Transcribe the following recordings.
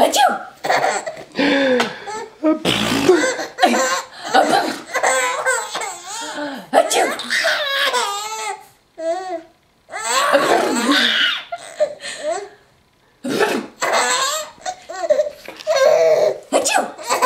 Achoo! Achoo! Achoo! Achoo! Achoo! Achoo!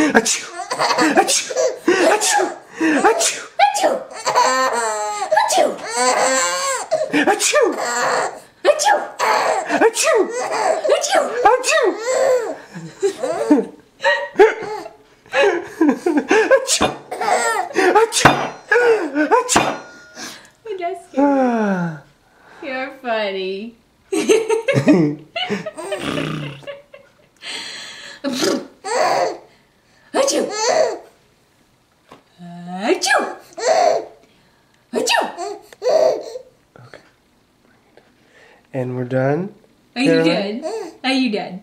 Achoo! Achoo! Achoo! Achoo! Achoo! Achoo! Achoo! Achoo! Achoo! Achoo! That's good. You're funny. Achoo! Achoo! Achoo! Okay. And we're done. Are you done? Are you done?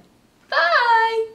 Bye.